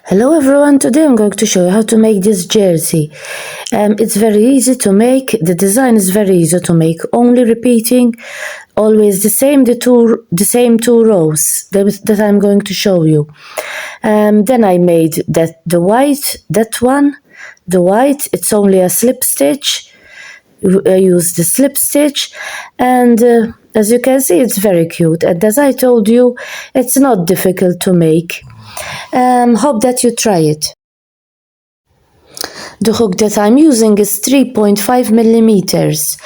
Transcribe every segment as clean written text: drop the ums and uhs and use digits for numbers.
Hello everyone, today I'm going to show you how to make this jersey. It's very easy to make, the design is very easy to make, only repeating always the same two rows that I'm going to show you. Then I made the white, it's only a slip stitch. I use the slip stitch, and as you can see, it's very cute, and as I told you, it's not difficult to make. Hope that you try it. The hook that I'm using is 3.5 millimeters.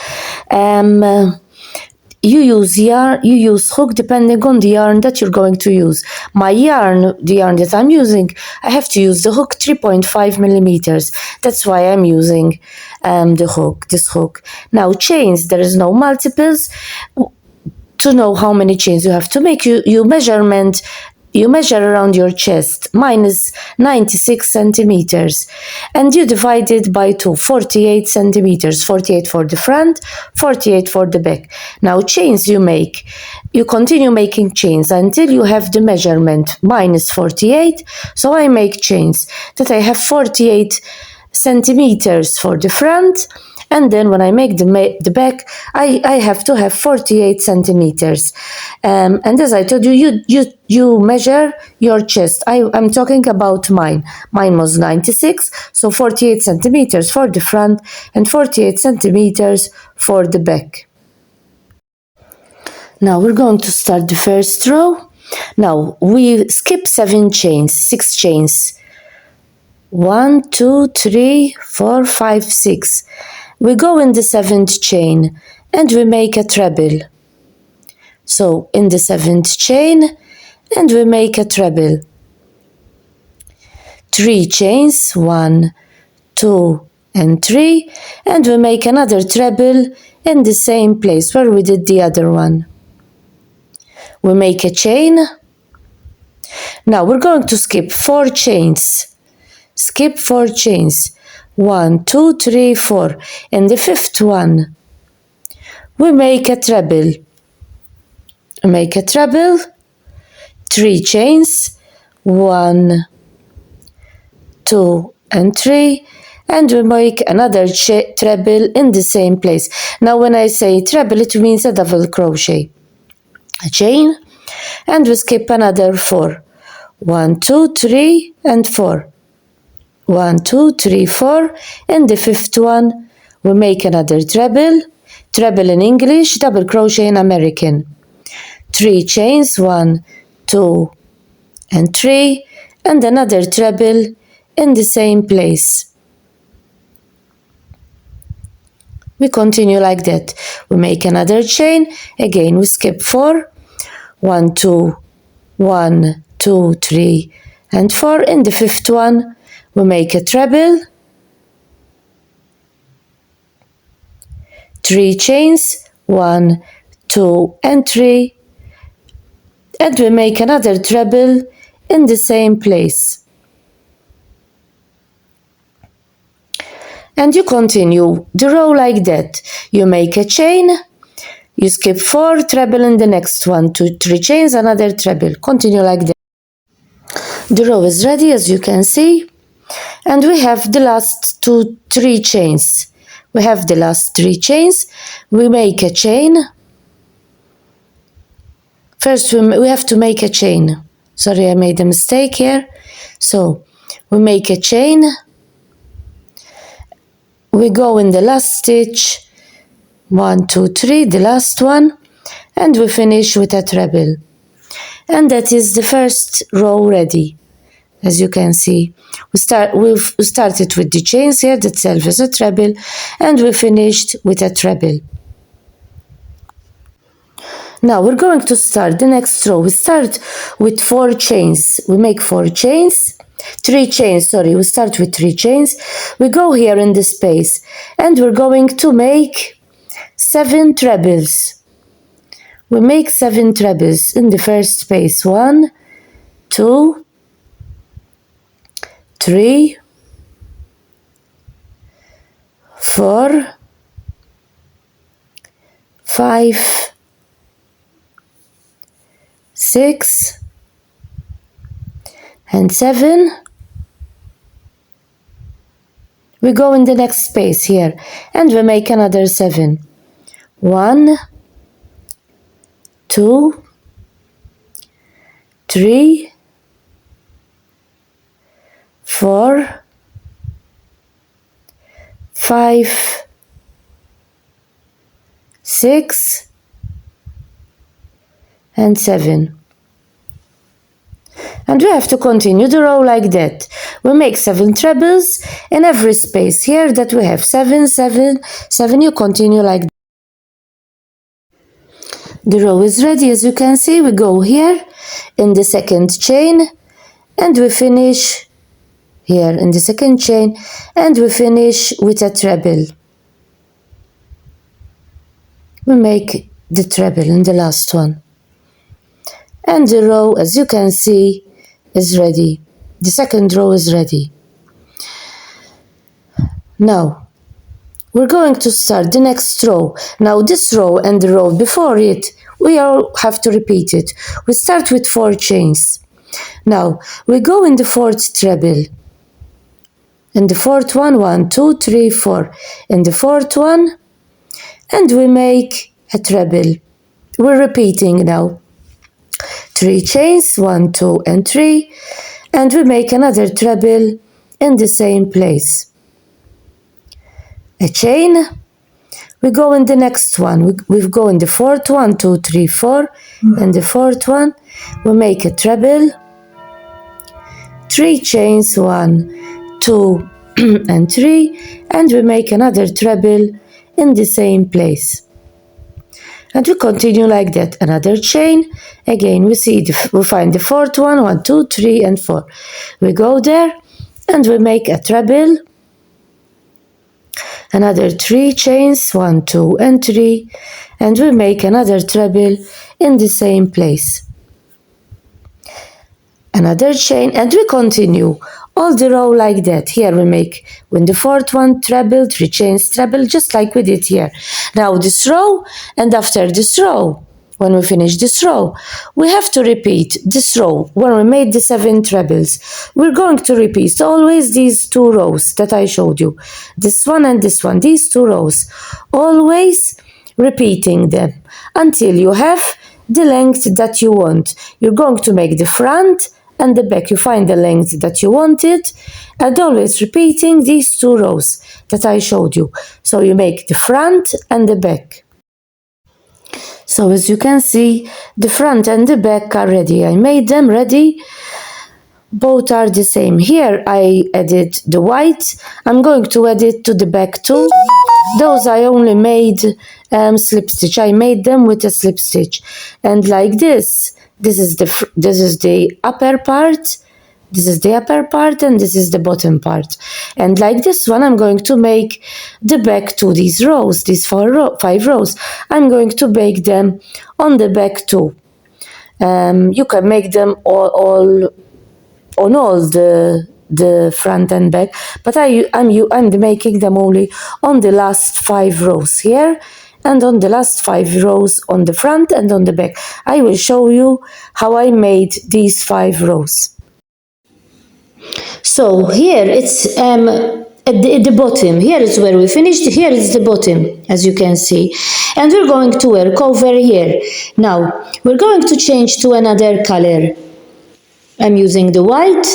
You use hook depending on the yarn that you're going to use. The yarn that I'm using, I have to use the hook 3.5 millimeters. That's why I'm using this hook. Now chains, there is no multiples. To know how many chains you have to make, you measure around your chest. Mine is 96 centimeters, and you divide it by 2, 48 centimeters, 48 for the front, 48 for the back. Now chains you continue making chains until you have the measurement. Mine is 48, so I make chains that I have 48 centimeters for the front, and then when I make the back, I have to have 48 centimeters. And as I told you, you measure your chest. I'm talking about mine. Mine was 96, so 48 centimeters for the front and 48 centimeters for the back. Now we're going to start the first row. Now we skip 6 chains. 1, 2, 3, 4, 5, 6. We go in the 7th chain and we make a treble. So in the 7th chain and we make a treble. 3 chains, 1, 2, and 3, and we make another treble in the same place where we did the other one. We make a chain. Now we're going to skip 4 chains. Skip 4 chains. 1, 2, 3, 4. In the 5th one, we make a treble. We make a treble, 3 chains, 1, 2, and 3, and we make another treble in the same place. Now when I say treble, it means a double crochet. A chain, and we skip another 4. 1, 2, 3, and 4. 1, 2, 3, 4. In the 5th one, we make another treble. Treble in English, double crochet in American. 3 chains, 1, 2, and 3, and another treble in the same place. We continue like that. We make another chain. Again, we skip 4. 1, 2, 1, 2, 3, and 4. In the 5th one, we make a treble, 3 chains, 1, 2, and 3, and we make another treble in the same place. And you continue the row like that. You make a chain, you skip 4, treble in the next one, 2, 3 chains, another treble. Continue like that. The row is ready, as you can see. And we have the last 3 chains. We have the last 3 chains. We make a chain. First, we have to make a chain. Sorry, I made a mistake here. So, we make a chain. We go in the last stitch. 1, 2, 3, the last one. And we finish with a treble. And that is the first row ready. As you can see, we started with the chains here that serve as a treble, and we finished with a treble. Now we're going to start the next row. We start with 4 chains. We make 4 chains, 3 chains, sorry, we start with 3 chains. We go here in the space, and we're going to make 7 trebles. We make 7 trebles in the first space. 1, 2, 3, 4, 5, 6, and 7, We go in the next space here and we make another 7. 1, 2, 3, 4, 5, 6, and 7. And we have to continue the row like that. We make 7 trebles in every space here that we have 7, 7, 7. You continue like that. The row is ready. As you can see, we go here in the second chain and we finish here in the second chain and we finish with a treble. We make the treble in the last one. And the row, as you can see, is ready. The second row is ready. Now, we're going to start the next row. Now this row and the row before it, we all have to repeat it. We start with 4 chains. Now, we go in the 4th treble. In the 4th one, 1, 2, 3, 4. In the 4th one, and we make a treble. We're repeating now. 3 chains, 1, 2, and 3, and we make another treble in the same place. A chain, we go in the next one, we go in the 4th one, 2, 3, 4, and the 4th one, we make a treble, 3 chains, 1, 2, and 3, and we make another treble in the same place. And we continue like that. Another chain, again we find the 4th one, 1, 2, 3, and 4. We go there and we make a treble, another 3 chains, 1, 2, and 3, and we make another treble in the same place. Another chain, and we continue all the row like that. Here we make in the 4th one treble, 3 chains, treble, just like we did here. Now this row, and after this row, when we finish this row, we have to repeat this row. When we made the 7 trebles, we're going to repeat always these 2 rows that I showed you. This one and this one, these 2 rows. Always repeating them until you have the length that you want. You're going to make the front and the back. You find the length that you wanted, and always repeating these 2 rows that I showed you. So you make the front and the back. So as you can see, the front and the back are ready. I made them ready. Both are the same. Here I added the white. I'm going to add it to the back too. Those I only made slip stitch. I made them with a slip stitch. And like this, this is the upper part. This is the upper part and this is the bottom part. And like this one, I'm going to make the back to these rows, these 5 rows. I'm going to make them on the back too. You can make them all on all the front and back, but I'm making them only on the last 5 rows here and on the last 5 rows on the front and on the back. I will show you how I made these 5 rows. So here it's at the bottom. Here is where we finished. Here is the bottom, as you can see. And we're going to work over here. Now, we're going to change to another color. I'm using the white.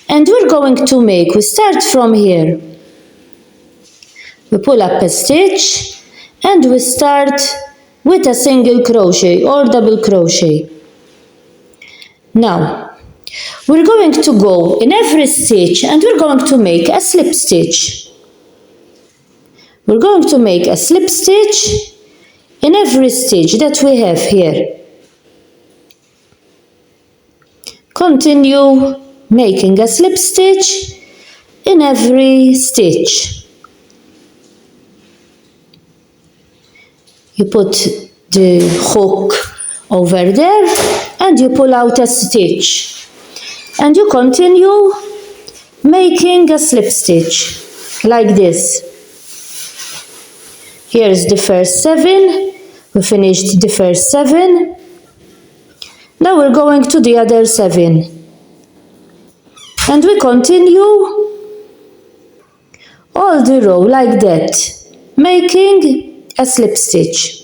And we're going to we start from here. We pull up a stitch and we start with a single crochet or double crochet. Now, we're going to go in every stitch and we're going to make a slip stitch. We're going to make a slip stitch in every stitch that we have here. Continue making a slip stitch in every stitch. You put the hook over there and you pull out a stitch. And you continue making a slip stitch like this. Here is the first 7. We finished the first 7. Now we're going to the other 7. And we continue all the row like that, making a slip stitch.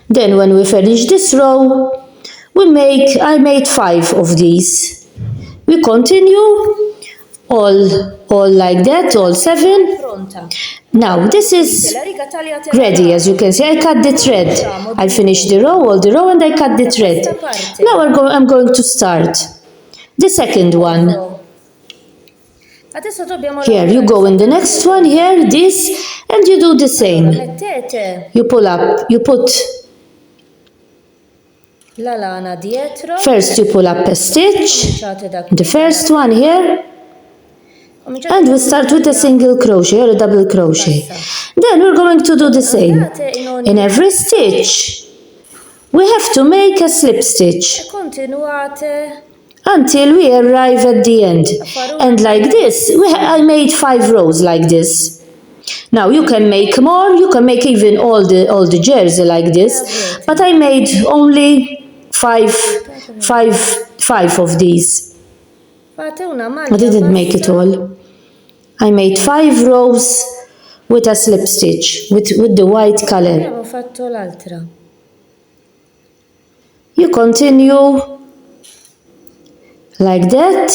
Then when we finish this row, I made 5 of these. We continue all like that, all 7. Now this is ready, as you can see. I cut the thread. I finished all the row, and I cut the thread. Now I'm going to start the second one. Here you go in the next one, here, this, and you do the same. You pull up, you put, first you pull up a stitch, the first one here, and we start with a single crochet or a double crochet. Then we're going to do the same. In every stitch, we have to make a slip stitch until we arrive at the end. And like this, I made 5 rows like this. Now you can make more, you can make even all the jersey like this, but I made only 5 of these. I didn't make it all. I made 5 rows with a slip stitch, with the white color. You continue like that.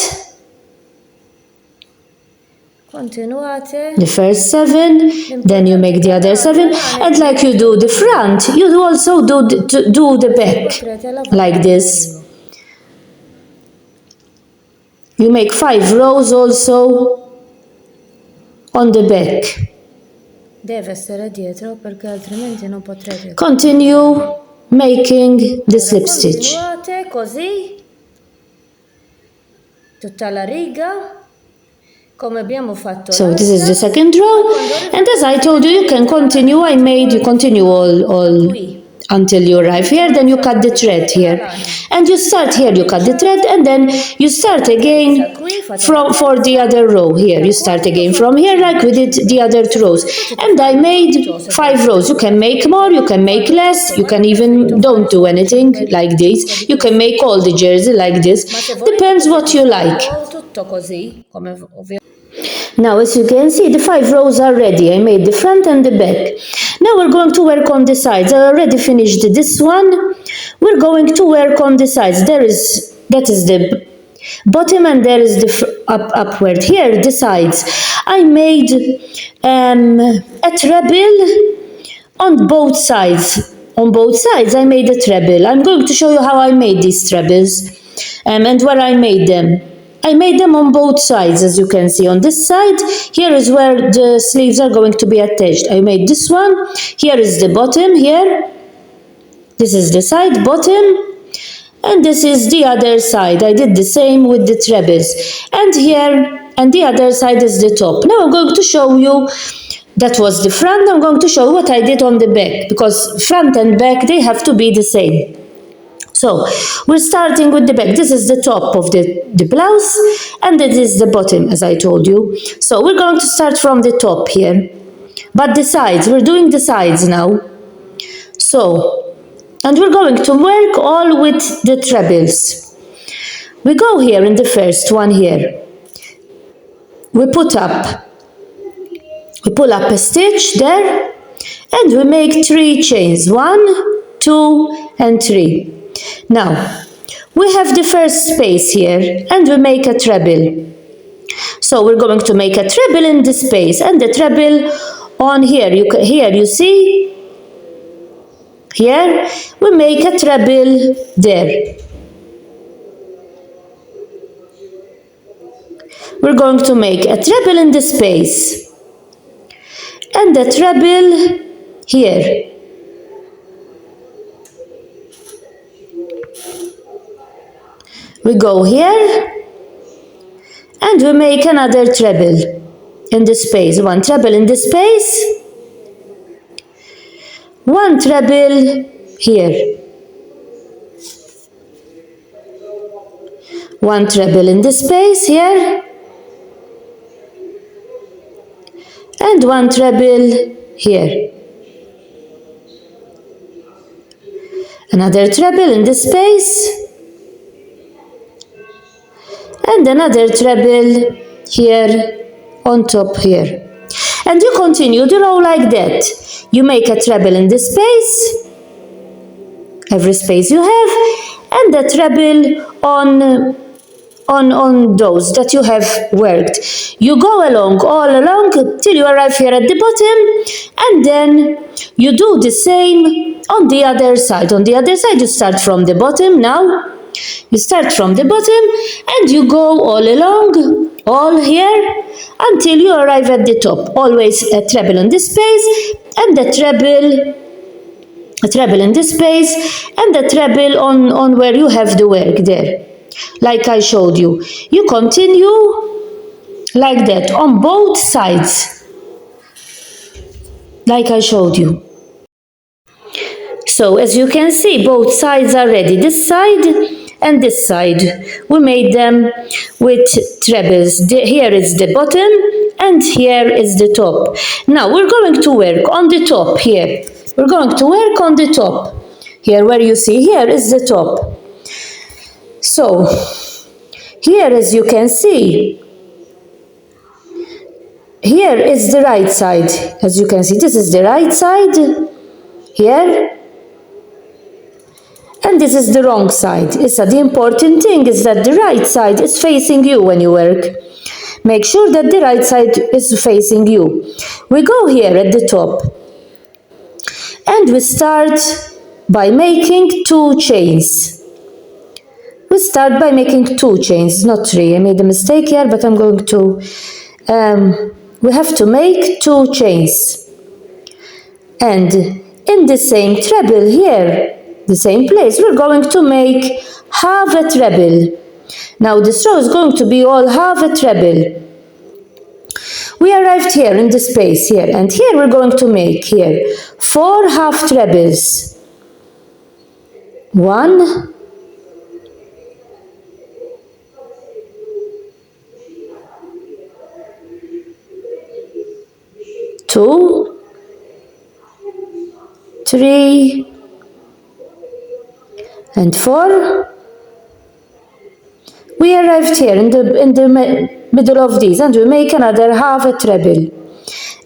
The first 7, then you make the other 7, and like you do the front, you also do the back, like this. You make 5 rows also on the back. Continue making the slip stitch. So this is the second row, and as I told you, you can continue. You continue all until you arrive here, then you cut the thread here, and you start here, you cut the thread, and then you start again for the other row here. You start again from here like we did the other 2 rows, and I made 5 rows. You can make more, you can make less, you can even don't do anything like this. You can make all the jersey like this, depends what you like. Now, as you can see, the 5 rows are ready. I made the front and the back. Now we're going to work on the sides. I already finished this one. We're going to work on the sides. That is the bottom, and there is the upward. Here, the sides. I made a treble on both sides. On both sides, I made a treble. I'm going to show you how I made these trebles and where I made them. I made them on both sides, as you can see. On this side, here is where the sleeves are going to be attached. I made this one. Here is the bottom, here. This is the side, bottom. And this is the other side. I did the same with the trebles. And here, and the other side is the top. Now I'm going to show you, that was the front. I'm going to show you what I did on the back, because front and back, they have to be the same. So, we're starting with the back. This is the top of the blouse, and this is the bottom, as I told you. So, we're going to start from the top here. But the sides, we're doing the sides now. So, and we're going to work all with the trebles. We go here in the first one here. We pull up a stitch there, and we make 3 chains. 1, 2, and 3. Now, we have the first space here, and we make a treble. So we're going to make a treble in the space, and the treble on here. Here you see, here we make a treble there. We're going to make a treble in the space, and a treble here. We go here, and we make another treble in the space. 1 treble in the space, 1 treble here, 1 treble in the space here, and 1 treble here. Another treble in the space, and another treble here, on top here. And you continue the row like that. You make a treble in this space, every space you have, and a treble on those that you have worked. You go along, all along, till you arrive here at the bottom, and then you do the same on the other side. On the other side, you start from the bottom now. You start from the bottom, and you go all along, all here, until you arrive at the top. Always a treble in this space, and a treble in this space, and a treble on where you have the work there, like I showed you. You continue like that on both sides, like I showed you. So as you can see, both sides are ready. This side and this side, we made them with trebles. Here is the bottom and here is the top. Now we're going to work on the top here. We're going to work on the top. Here where you see, here is the top. So here, as you can see, here is the right side. As you can see, this is the right side here, and this is the wrong side. The important thing is that the right side is facing you when you work. Make sure that the right side is facing you. We go here at the top, and we start by making 2 chains. We start by making 2 chains, not 3. I made a mistake here, but I'm going to, we have to make 2 chains. And in the same treble here, the same place, we're going to make half a treble. Now this row is going to be all half a treble. We arrived here in the space here, and here we're going to make here 4 half trebles. 1, 2, 3, and 4. We arrived here in the middle of these, and we make another half a treble.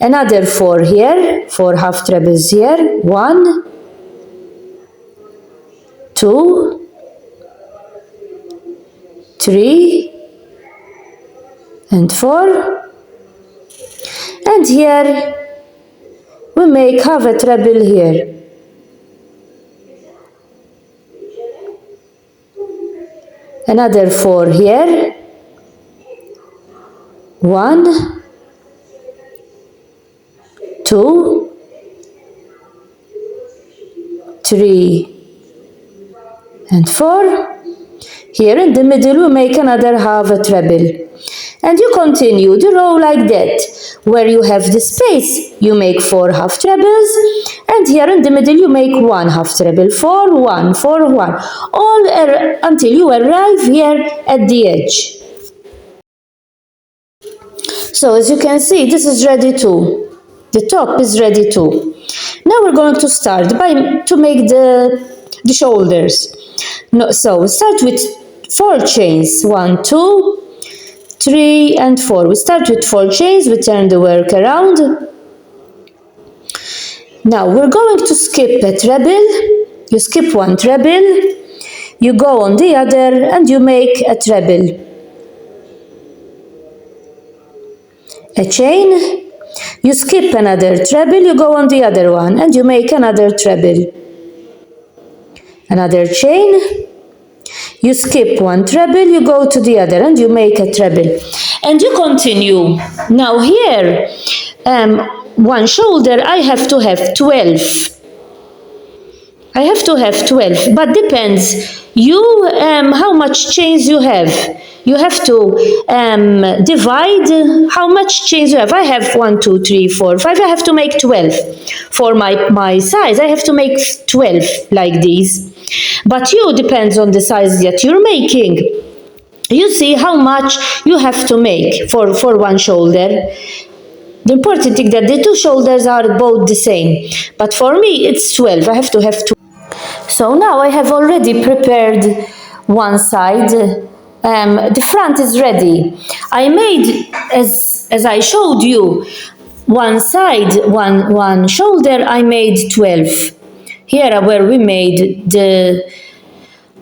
Another 4 here, 4 half trebles here. 1, 2, 3, and 4. And here we make half a treble here. Another 4 here. 1, 2, 3, and 4. Here in the middle we make another half a treble. And you continue the row like that. Where you have the space, you make 4 half trebles, and here in the middle you make 1 half treble. 4, 1, 4, 1, all until you arrive here at the edge. So as you can see, this is ready too. The top is ready too. Now we're going to start to make the shoulders. So start with 4 chains. 1, 2, 3, and 4. We start with 4 chains, we turn the work around. Now we're going to skip a treble. You skip 1 treble, you go on the other, and you make a treble. A chain, you skip another treble, you go on the other one, and you make another treble. Another chain, you skip 1 treble, you go to the other, and you make a treble. And you continue. Now here, 1 shoulder, I have to have 12. I have to have 12, but depends. How much chains you have. You have to divide how much chains you have. I have 1, 2, 3, 4, 5. I have to make 12. For my size, I have to make 12 like these. But depends on the size that you're making. You see how much you have to make for 1 shoulder. The important thing that the 2 shoulders are both the same. But for me, it's 12. I have to have 2. So now I have already prepared one side the front is ready. I made, as I showed you, one side, one shoulder, I made 12. Here where we made the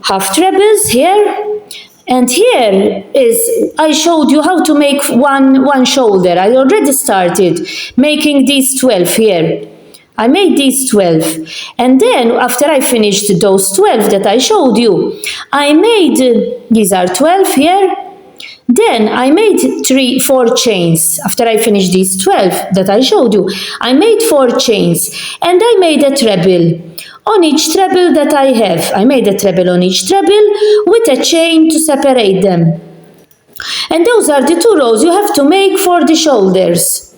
half trebles here. And here is, I showed you how to make one shoulder. I already started making these 12 here. I made these 12. And then after I finished those 12 that I showed you, I made, these are 12 here. Then I made 4 chains. After I finished these 12 that I showed you, I made 4 chains. And I made a treble. On each treble that I have, I made a treble on each treble with a chain to separate them. And those are the 2 rows you have to make for the shoulders.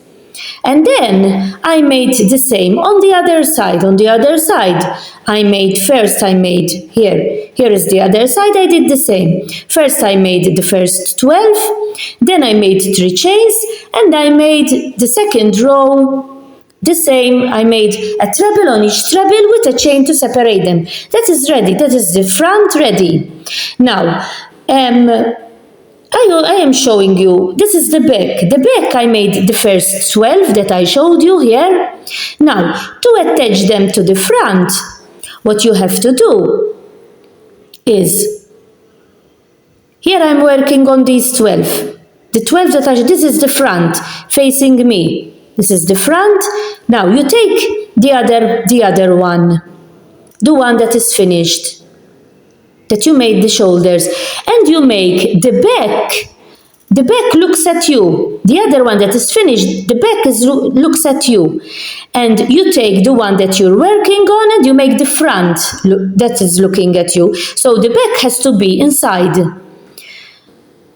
And then I made the same on the other side. On the other side, I made here is the other side, I did the same. First I made the first 12, then I made 3 chains, and I made the second row the same. I made a treble on each treble with a chain to separate them. That is ready. That is the front ready. Now, I am showing you, this is the back. The back I made the first 12 that I showed you here. Now, to attach them to the front, what you have to do is, here I'm working on these 12. The 12 that this is the front facing me. This is the front. Now you take the other one, the one that is finished, that you made the shoulders, and you make the back. The back looks at you. The other one that is finished, the back looks at you. And you take the one that you're working on and you make the front that is looking at you. So the back has to be inside.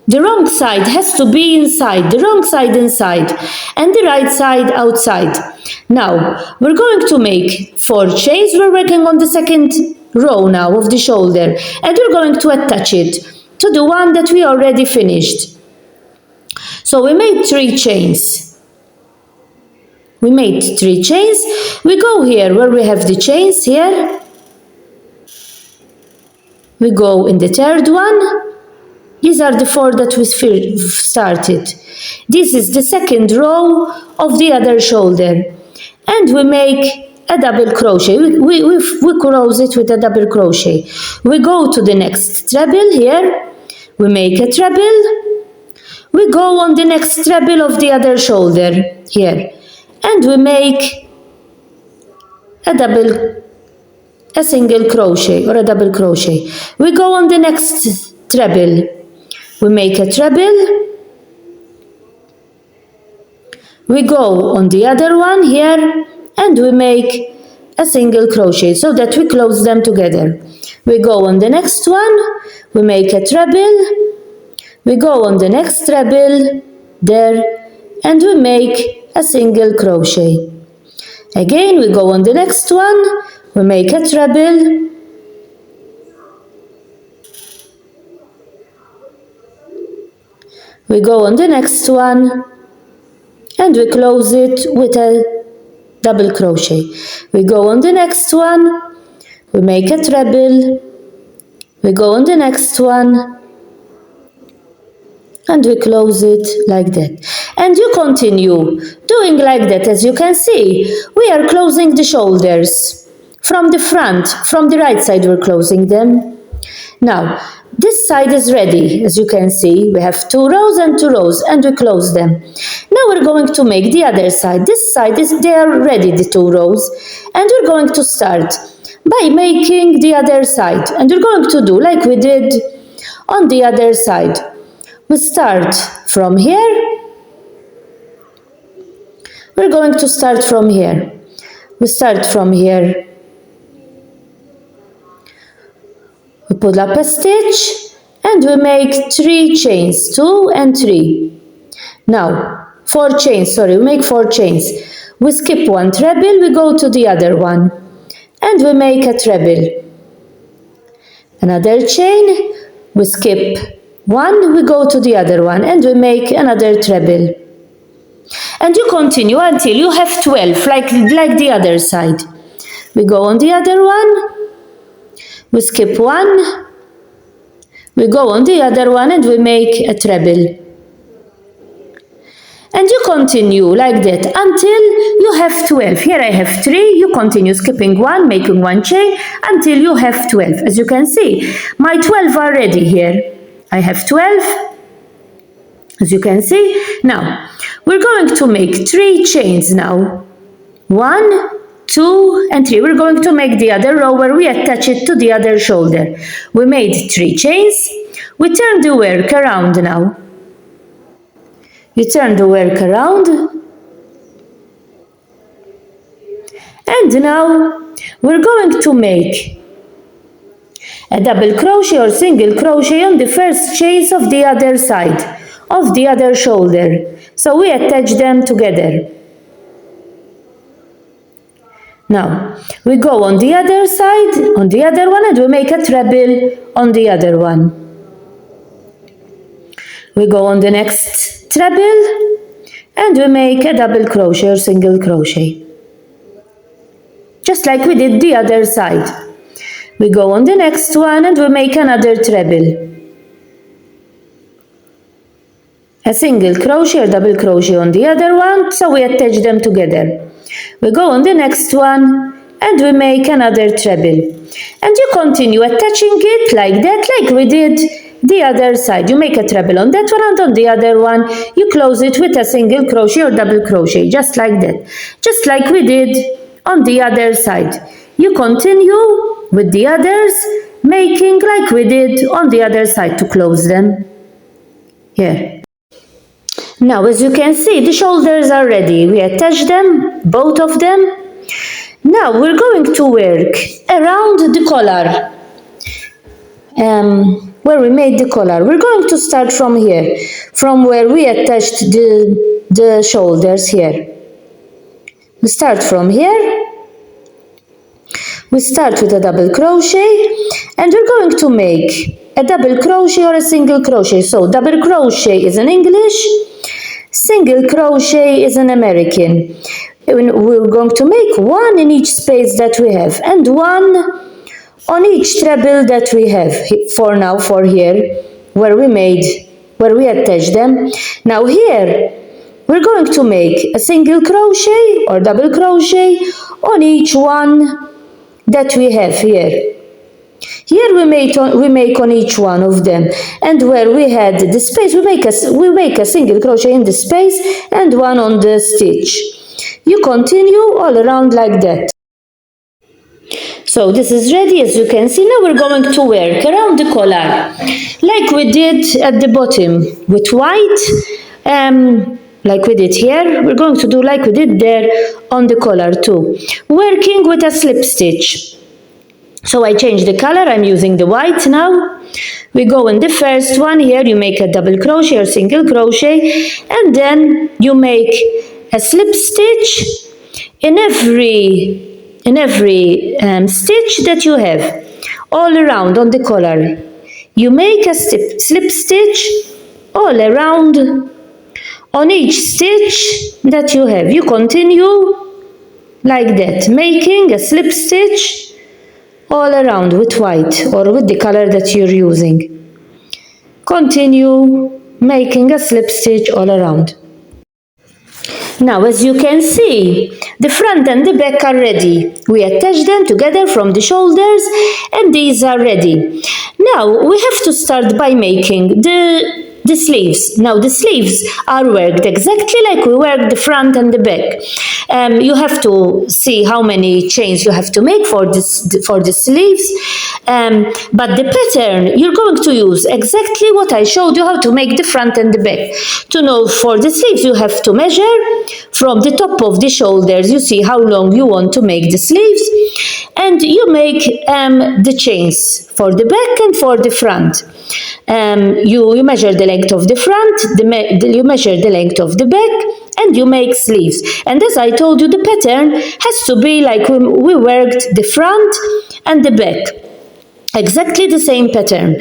The wrong side has to be inside, the wrong side inside, and the right side outside. Now, we're going to make 4 chains. We're working on the second row now of the shoulder, and we're going to attach it to the one that we already finished. So we made 3 chains. We made 3 chains. We go here where we have the chains here. We go in the third one. These are the 4 that we started. This is the second row of the other shoulder. And we make a double crochet. We close it with a double crochet. We go to the next treble here. We make a treble. We go on the next treble of the other shoulder here. And we make a single crochet or a double crochet. We go on the next treble. We make a treble. We go on the other one here and we make a single crochet so that we close them together. We go on the next one, we make a treble. We go on the next treble there and we make a single crochet. Again, we go on the next one, we make a treble. We go on the next one and we close it with a double crochet. We go on the next one, we make a treble. We go on the next one and we close it like that. And you continue doing like that. As you can see, we are closing the shoulders from the front, from the right side we're closing them. Now, this side is ready. As you can see, we have 2 rows and 2 rows and we close them. Now we're going to make the other side. This side they are ready, the 2 rows, and we're going to start by making the other side. And we're going to do like we did on the other side. We start from here. We're going to start from here. We start from here. We pull up a stitch and we make 3 chains, 2 and 3. Now, 4 chains, sorry, we make 4 chains. We skip 1 treble, we go to the other one and we make a treble. Another chain, we skip 1, we go to the other one and we make another treble. And you continue until you have 12, like the other side. We go on the other one. We skip 1, We go on the other one and we make a treble. And you continue like that until you have 12. Here I have 3. You continue skipping 1, making 1 chain until you have 12. As you can see, my 12 are ready here. I have 12. As you can see. Now, we're going to make 3 chains now. 1, 2, and 3. We're going to make the other row where we attach it to the other shoulder. We made 3 chains. We turn the work around now. You turn the work around, and now we're going to make a double crochet or single crochet on the first chains of the other side, of the other shoulder. So we attach them together. Now we go on the other side, on the other one, and we make a treble on the other one. We go on the next treble and we make a double crochet or single crochet, just like we did the other side. We go on the next one and we make another treble, a single crochet or double crochet on the other one, so we attach them together. We go on the next one and we make another treble, and you continue attaching it like that, like we did the other side. You make a treble on that one, and on the other one you close it with a single crochet or double crochet, just like that, just like we did on the other side. You continue with the others, making like we did on the other side to close them. Here. Now, as you can see, the shoulders are ready. We attach them, both of them. Now we're going to work around the collar. Where we made the collar. We're going to start from here, from where we attached the shoulders here. We start from here. We start with a double crochet, and we're going to make a double crochet or a single crochet. So double crochet is in English, single crochet is in American. We're going to make 1 in each space that we have, and 1 on each treble that we have for now, for here, where we attach them. Now here, we're going to make a single crochet or double crochet on each one that we have here. Here we make on each one of them, and where we had the space, we make a single crochet in the space and 1 on the stitch. You continue all around like that. So this is ready, as you can see. Now we're going to work around the collar, like we did at the bottom with white, like we did here. We're going to do like we did there on the collar too, working with a slip stitch. So I changed the color, I'm using the white now. We go in the first one here, you make a double crochet or single crochet, and then you make a slip stitch in every stitch that you have all around on the collar. You make a slip stitch all around on each stitch that you have. You continue like that, making a slip stitch all around with white or with the color that you're using. Continue making a slip stitch all around. Now, as you can see, the front and the back are ready. We attach them together from the shoulders, and these are ready. Now, we have to start by making the sleeves. Now, the sleeves are worked exactly like we worked the front and the back. You have to see how many chains you have to make for the sleeves. But the pattern, you're going to use exactly what I showed you how to make the front and the back. To know for the sleeves, you have to measure from the top of the shoulders. You see how long you want to make the sleeves, and you make the chains for the back and for the front. You measure the length of the front, you measure the length of the back, and you make sleeves. And as I told you, the pattern has to be like we worked the front and the back. Exactly the same pattern.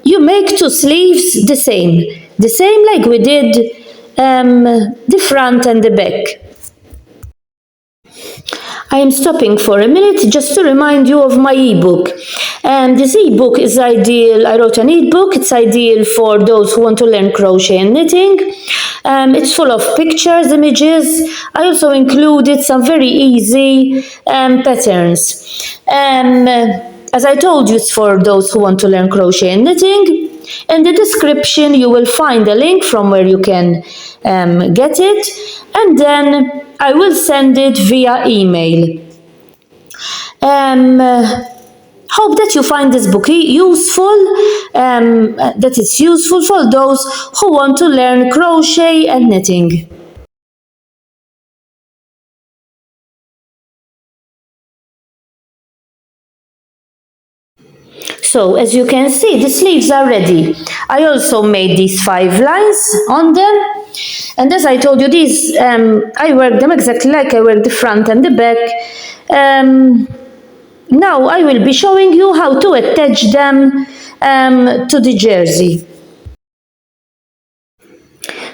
You make 2 sleeves the same like we did the front and the back. I am stopping for a minute just to remind you of my ebook. And this ebook is ideal. I wrote an ebook. It's ideal for those who want to learn crochet and knitting. It's full of pictures, images. I also included some very easy patterns. As I told you, it's for those who want to learn crochet and knitting. In the description, you will find a link from where you can get it, and then I will send it via email. Hope that you find this book useful, that it's useful for those who want to learn crochet and knitting. So, as you can see, the sleeves are ready. I also made these 5 lines on them. And as I told you, these, I worked them exactly like I worked the front and the back. Now I will be showing you how to attach them to the jersey.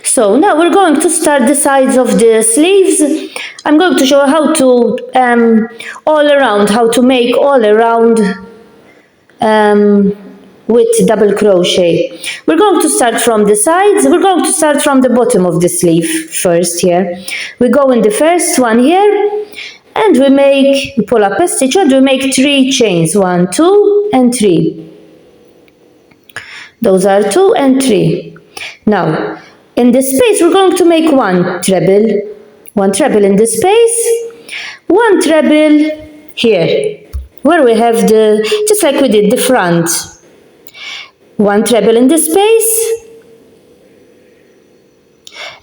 So now we're going to start the sides of the sleeves. I'm going to show how to how to make all around with double crochet. We're going to start from the sides. We're going to start from the bottom of the sleeve first here. We go in the first one here, and we pull up a stitch and we make 3 chains. 1, 2, and 3. Those are 2 and 3. Now, in this space, we're going to make 1 treble. 1 treble in this space, 1 treble here, where we have just like we did the front. 1 treble in this space,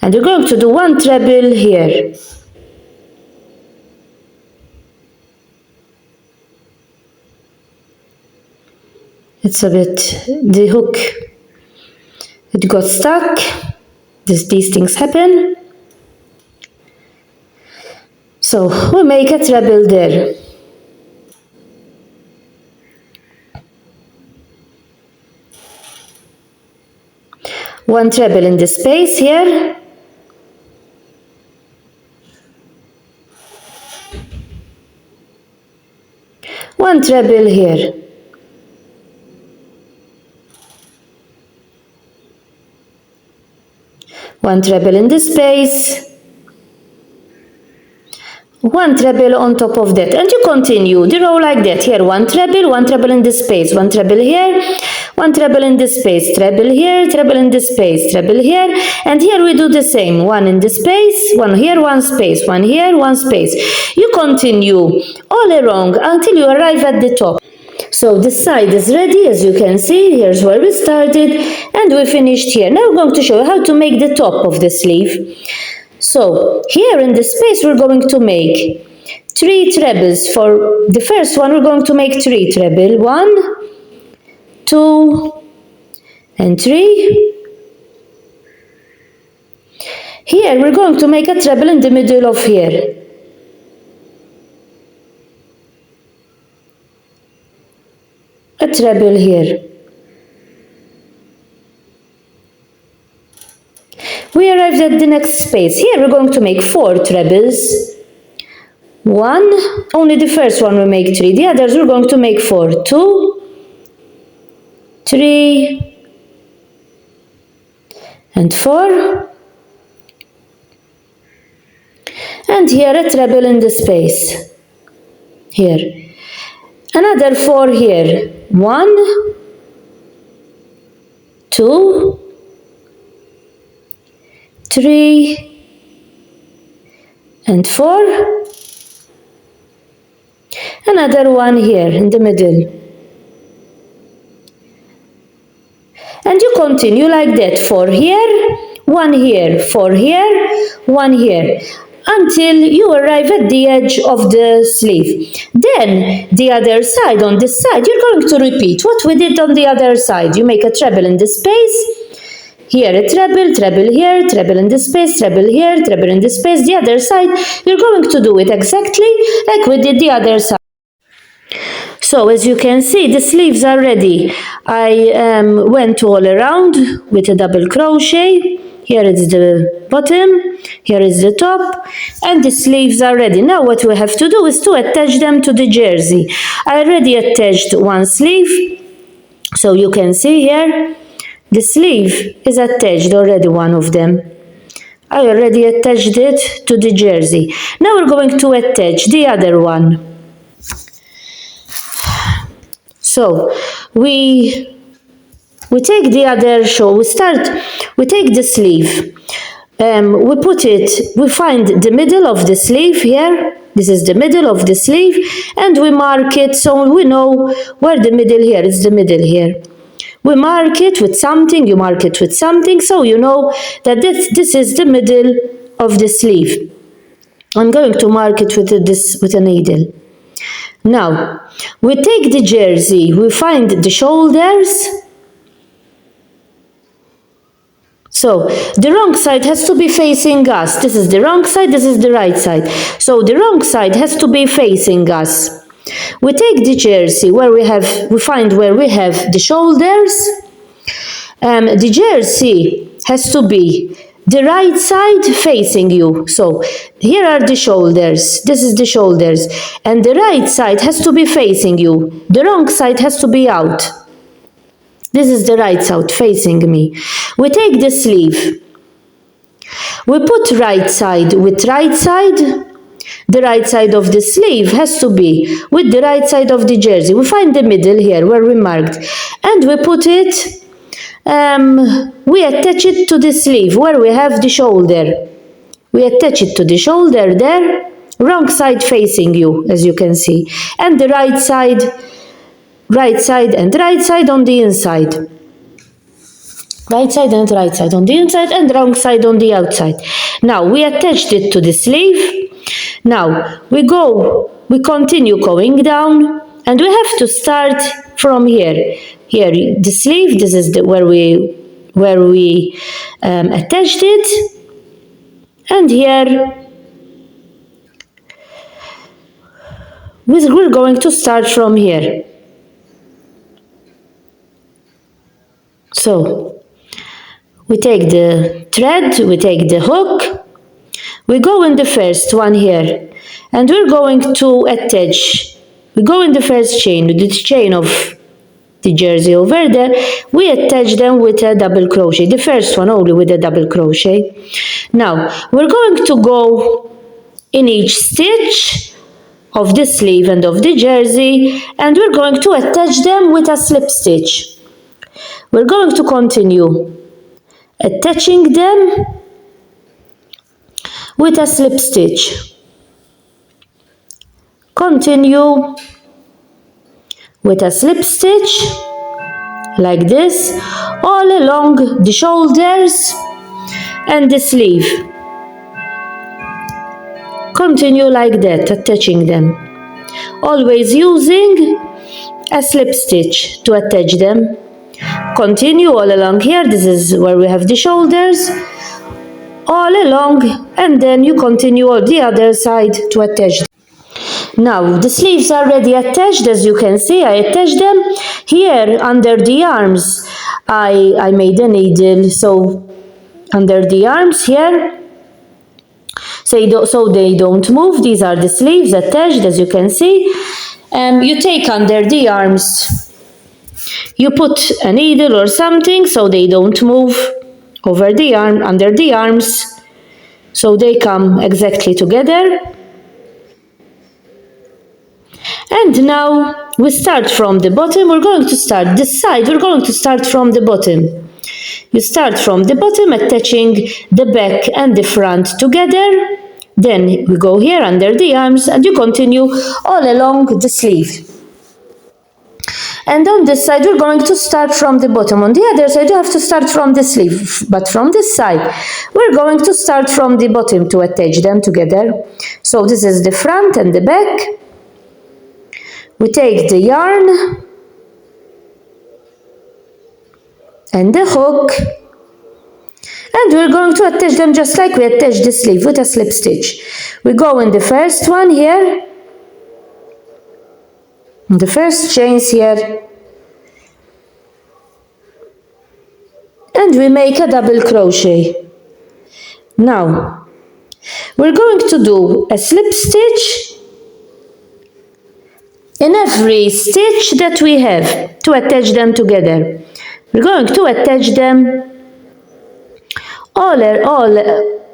and we're going to do 1 treble here. It's a bit, the hook, it got stuck. These things happen. So we make a treble there. One treble in the space here. One treble here. One treble in the space. One treble on top of that, and you continue the row like that. Here 1 treble in this space, 1 treble here, 1 treble in this space, treble here, treble in this space, treble here, and here we do the same. 1 in this space, 1 here, 1 space, 1 here, 1 space. You continue all along until you arrive at the top. So this side is ready, as you can see. Here's where we started, and we finished here. Now I'm going to show you how to make the top of the sleeve. So here in this space we're going to make 3 trebles. For the first one we're going to make 3 treble. 1, 2, and 3. Here we're going to make a treble in the middle of here. A treble here. We arrived at the next space. Here we're going to make 4 trebles. 1, only the first one we make 3. The others we're going to make 4. 2, 3, and 4. And here a treble in the space. Here. Another 4 here. 1, 2, 3, and 4. Another one here in the middle. And you continue like that. 4 here, 1 here, 4 here, 1 here, until you arrive at the edge of the sleeve. Then the other side, on this side, you're going to repeat what we did on the other side. You make a treble in this space. Here a treble, treble here, treble in this space, treble here, treble in this space. The other side, you're going to do it exactly like we did the other side. So as you can see, the sleeves are ready. I went all around with a double crochet. Here is the bottom, here is the top, and the sleeves are ready. Now what we have to do is to attach them to the jersey. I already attached one sleeve, so you can see here, the sleeve is attached already, one of them. I already attached it to the jersey. Now we're going to attach the other one. So we take the other we take the sleeve, we put it, we find the middle of the sleeve here, this is the middle of the sleeve, and we mark it so we know where the middle here is, the middle here. We mark it with something, you mark it with something, so you know that this is the middle of the sleeve. I'm going to mark it with a needle. Now, we take the jersey, we find the shoulders. So, the wrong side has to be facing us. This is the wrong side, this is the right side. So, the wrong side has to be facing us. We take the jersey where we find where we have the shoulders. The jersey has to be the right side facing you. So here are the shoulders. This is the shoulders. And the right side has to be facing you. The wrong side has to be out. This is the right side facing me. We take the sleeve. We put right side with right side. The right side of the sleeve has to be with the right side of the jersey. We find the middle here where we marked. And we put it, we attach it to the sleeve where we have the shoulder. We attach it to the shoulder there, wrong side facing you, as you can see. And the right side and right side on the inside. Right side and right side on the inside and wrong side on the outside. Now we attached it to the sleeve. Now we continue going down, and we have to start from here. Here the sleeve, this is where we attached it, and here we're going to start from here. So we take the thread, we take the hook, we go in the first one here, and we're going to attach. We go in the first chain, with the chain of the jersey over there, we attach them with a double crochet, the first one only with a double crochet. Now we're going to go in each stitch of the sleeve and of the jersey, and we're going to attach them with a slip stitch. We're going to continue attaching them with a slip stitch. Continue with a slip stitch like this all along the shoulders and the sleeve. Continue like that, attaching them, always using a slip stitch to attach them. Continue all along here, this is where we have the shoulders, all along, and then you continue on the other side to attach them. Now the sleeves are already attached, as you can see. I attached them here under the arms. I made a needle, so under the arms here, so they don't move. These are the sleeves attached, as you can see. You take under the arms, you put a needle or something so they don't move over the arm, under the arms, so they come exactly together. And now we start from the bottom. We're going to start this side, we're going to start from the bottom. You start from the bottom, attaching the back and the front together. Then we go here under the arms, and you continue all along the sleeve. And on this side, we're going to start from the bottom. On the other side, you have to start from the sleeve. But from this side, we're going to start from the bottom to attach them together. So this is the front and the back. We take the yarn and the hook, and we're going to attach them just like we attach the sleeve with a slip stitch. We go in the first one here, in the first chains here, and we make a double crochet. Now, we're going to do a slip stitch in every stitch that we have to attach them together. We're going to attach them all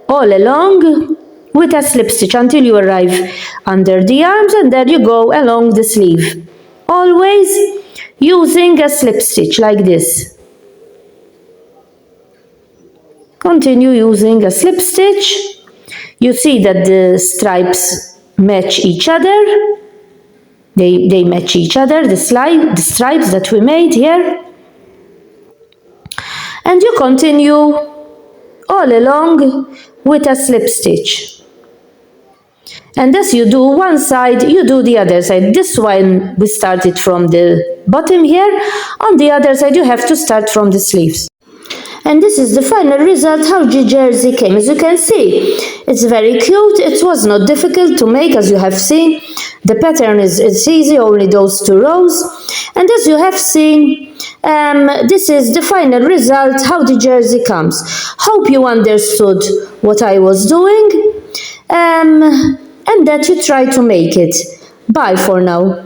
along with a slip stitch until you arrive under the arms, and then you go along the sleeve, always using a slip stitch like this. Continue using a slip stitch. You see that the stripes match each other. They match each other, the stripes that we made here. And you continue all along with a slip stitch. And as you do one side, you do the other side. This one we started from the bottom here. On the other side, you have to start from the sleeves. And this is the final result, how the jersey came. As you can see, it's very cute. It was not difficult to make, as you have seen. The pattern is easy, only those 2 rows. And as you have seen, this is the final result, how the jersey comes. Hope you understood what I was doing, and that you try to make it. Bye for now.